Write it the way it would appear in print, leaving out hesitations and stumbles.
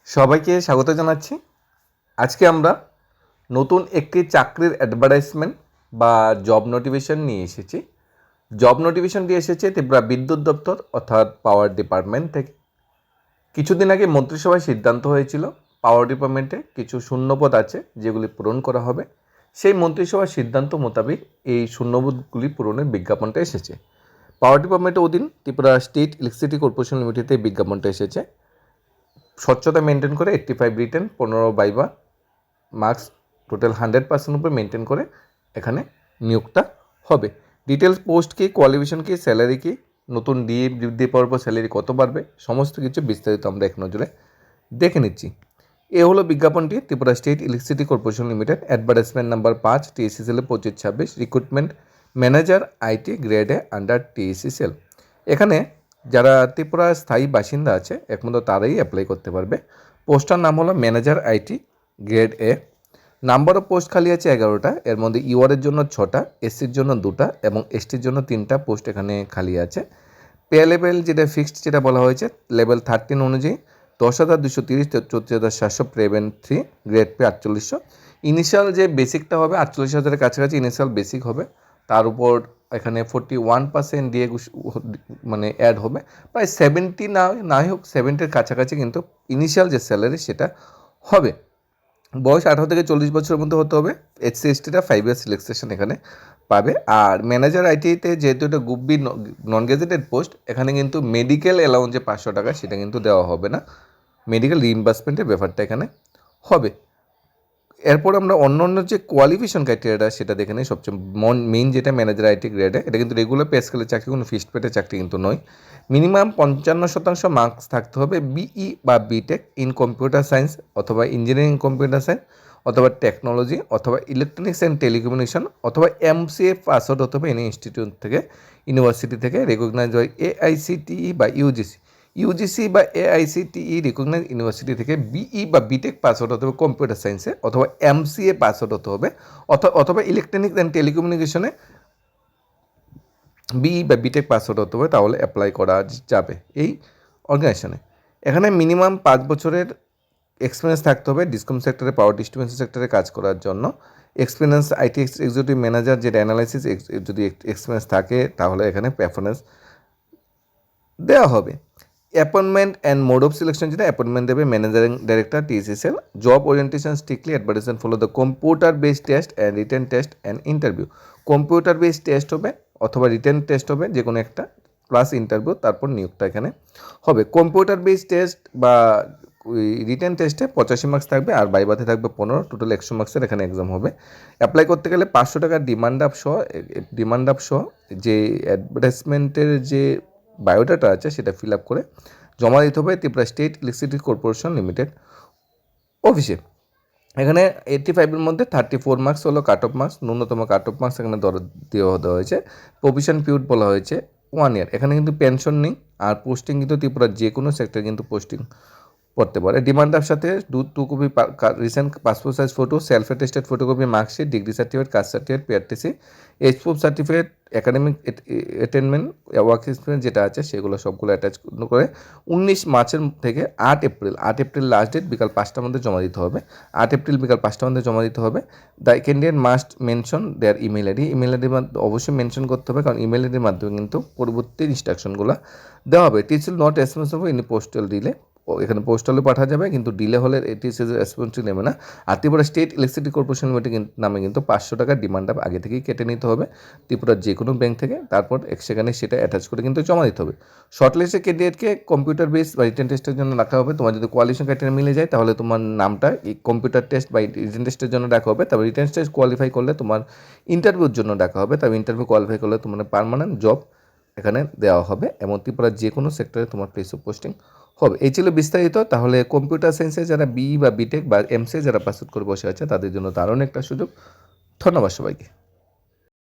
সবাইকে স্বাগত জানাচ্ছি। আজকে আমরা নতুন একটি চাকরির অ্যাডভার্টাইজমেন্ট বা জব নোটিফিকেশন নিয়ে এসেছি। জব নোটিফিকেশনটি এসেছে ত্রিপুরা বিদ্যুৎ দপ্তর অর্থাৎ পাওয়ার ডিপার্টমেন্ট থেকে। কিছুদিন আগে মন্ত্রিসভায় সিদ্ধান্ত হয়েছিল পাওয়ার ডিপার্টমেন্টে কিছু শূন্যপদ আছে যেগুলি পূরণ করা হবে। সেই মন্ত্রিসভার সিদ্ধান্ত মোতাবেক এই শূন্যপদগুলি পূরণের বিজ্ঞাপনটা এসেছে। পাওয়ার ডিপার্টমেন্টের অধীন ত্রিপুরা স্টেট ইলেকট্রিসিটি কর্পোরেশন লিমিটেডে বিজ্ঞাপনটা এসেছে। স্বচ্ছতা মেনটেন করে 85 রিটেন 15 বাইবা মার্কস টোটাল 100% উপরে মেনটেন করে এখানে নিয়োগটা হবে। ডিটেলস পোস্ট কি, কোয়ালিফিকেশন কি, স্যালারি কি, নতুন ডিএ বৃদ্ধি পাওয়ার পর স্যালারি কত বাড়বে, সমস্ত কিছু বিস্তারিত আমরা এক নজরে দেখে নিচ্ছি। এ হলো বিজ্ঞাপনটি Tripura state electricity corporation limited, advertisement number 5 TSCCL 2526, recruitment manager IT গ্রেডে আন্ডার TSCCL। এখানে যারা ত্রিপুরার স্থায়ী বাসিন্দা আছে একমাত্র তারাই অ্যাপ্লাই করতে পারবে। পোস্টার নাম হলো manager IT grade A. Number of post খালি আছে 11টা, এর মধ্যে ইউআরের জন্য 6টা, এসসির জন্য 2টা এবং এসটির জন্য 3টা পোস্ট এখানে খালি আছে। পে লেভেল যেটা ফিক্সড যেটা বলা হয়েছে লেভেল 13 অনুযায়ী 10,230, 34,700 প্রেভেন 3, গ্রেড পে 4800। ইনিশিয়াল যে বেসিকটা হবে 48,000-এর কাছাকাছি ইনিশিয়াল বেসিক হবে, তার উপর এখানে 41% দিয়ে মানে অ্যাড হবে, প্রায় 70 নাই হোক 70-এর কাছাকাছি কিন্তু ইনিশিয়াল যে স্যালারি সেটা হবে। বয়স 18 থেকে 40 বছরের মধ্যে হতে হবে। এসসি এসটিরা 5 ইয়ার্স রিল্যাক্সেশন এখানে পাবে। আর ম্যানেজার আইটিতে যেহেতু এটা group B non gazetted post, এখানে কিন্তু মেডিকেল অ্যালাউন্স যে 500 টাকা সেটা কিন্তু দেওয়া হবে না, মেডিকেল রিইম্বার্সমেন্টের ব্যাপারটা এখানে হবে। এরপর আমরা অন্য যে কোয়ালিফিকেশন ক্রাইটেরিয়াটা সেটা দেখে নিই। সবচেয়ে মেইন যেটা ম্যানেজার আইটি গ্রেডে, এটা কিন্তু রেগুলার পে স্কেলের চাকরি, কোনো ফিক্সড পেটের চাকরি কিন্তু নয়। মিনিমাম 55% মার্কস থাকতে হবে বিই বা বিটেক ইন কম্পিউটার সায়েন্স অথবা ইঞ্জিনিয়ারিং কম্পিউটার সায়েন্স অথবা টেকনোলজি অথবা ইলেকট্রনিক্স অ্যান্ড টেলিকমিউনিকেশন অথবা এমসিএ পাস আউট হতে হবে এনি ইনস্টিটিউট থেকে, ইউনিভার্সিটি থেকে রেকগনাইজ হয় AICTE বা ইউজিসি বা AICTE রিকগনাইজ ইউনিভার্সিটি থেকে বিই বা বিটেক পাস আউট হতে হবে কম্পিউটার সায়েন্সে অথবা এমসিএ পাস আউট হতে হবে অথবা ইলেকট্রনিক্স অ্যান্ড টেলিকমিউনিকেশনে বিই বা বিটেক পাস আউট হতে হবে, তাহলে অ্যাপ্লাই করা যাবে এই অর্গানাইজেশনে। এখানে মিনিমাম 5 বছরের এক্সপিরিয়েন্স থাকতে হবে ডিসকম সেক্টরে, পাওয়ার ডিস্ট্রিবিউশন সেক্টরে কাজ করার জন্য। এক্সপিরিয়েন্স আইটি এক্সিকিউটিভ ম্যানেজার যেটা অ্যানালাইসিস যদি এক্সপিরিয়েন্স থাকে তাহলে এখানে প্রেফারেন্স দেওয়া হবে। Appointment and mode of selection যেটা অ্যাপয়েন্টমেন্ট দেবে managing director TSCCL। Job orientation strictly advertisement follow the computer based test and written test and interview. Computer based test হবে অথবা রিটেন টেস্ট হবে, যে কোনো একটা, প্লাস ইন্টারভিউ, তারপর নিয়োগটা এখানে হবে। কম্পিউটার বেসড টেস্ট বা রিটেন টেস্টে 85 মার্কস থাকবে আর বাইবাতে থাকবে 15, টোটাল 100 মার্কসের এখানে এক্সাম হবে। অ্যাপ্লাই করতে গেলে 500 টাকার ডিমান্ড আপ সহ যে অ্যাডভার্টাইজমেন্টের যে বায়োডাটা আছে সেটা ফিল আপ করে জমা দিতে হবে Tripura state electricity corporation limited অফিসে। এখানে 85-এর মধ্যে 34 মার্কস হলো কাট অফ মার্কস, ন্যূনতম কাট অফ মার্কস এখানে দেওয়া হয়েছে। প্রভিশন পিরিয়ড বলা হয়েছে 1 ইয়ার। এখানে কিন্তু পেনশন নেই আর পোস্টিং কিন্তু ত্রিপুরার যে কোনো সেক্টরে কিন্তু পোস্টিং করতে পারে। ডিমান্ডের সাথে 2 copy recent passport size photo, self attested photocopy, marksheet, degree certificate, caste certificate, PRTC, age proof certificate, academic attainment, work experience যেটা আছে সেগুলো সবগুলো অ্যাটাচ করে 19 মার্চের থেকে 8 এপ্রিল লাস্ট ডেট বিকাল 5টার মধ্যে জমা দিতে হবে। 8 এপ্রিল বিকাল 5টার মধ্যে জমা দিতে হবে। The candidate must mention there email ID অবশ্যই মেনশন করতে হবে, কারণ ইমেল আইডির মাধ্যমে কিন্তু পরবর্তী ইনস্ট্রাকশনগুলো দেওয়া হবে। It will not responsible in postal delay. এখানে পোস্টালে পাঠা যাবে কিন্তু ডিলে হলে TSCCL রেসপন্সিবল নেবে না। আর Tripura state electricity corporation limited নামে কিন্তু 500 টাকার ডিমান্ড আগে থেকেই কেটে নিতে হবে ত্রিপুরার যে কোনো ব্যাংক থেকে, তারপর সেখানে সেটা অ্যাটাচ করে কিন্তু জমা দিতে হবে। শর্টলিস্টেড ক্যান্ডিডেটকে কম্পিউটার বেস বা রিটেন টেস্টের জন্য রাখা হবে। তোমার যদি কোয়ালিফিকেশন ক্রাইটেরিয়া মিলে যায় তাহলে তোমার নামটা এই কম্পিউটার টেস্ট বা রিটেন টেস্টের জন্য ডাকা হবে। তারপর রিটেন টেস্ট কোয়ালিফাই করলে তোমার ইন্টারভিউর জন্য ডাকা হবে। তারপর ইন্টারভিউ কোয়ালিফাই করলে তোমার পার্মানেন্ট জব এখানে দেওয়া হবে এবং ত্রিপুরার যে কোনো সেক্টরে তোমার প্লেস অফ পোস্টিং হবে। এই ছিল বিস্তারিত। তাহলে কম্পিউটার সায়েন্সে যারা বিই বা বিটেক বা এমসিএ যারা পাস আউট করে বসে আছে তাদের জন্য দারুণ একটা সুযোগ। ধন্যবাদ সবাইকে।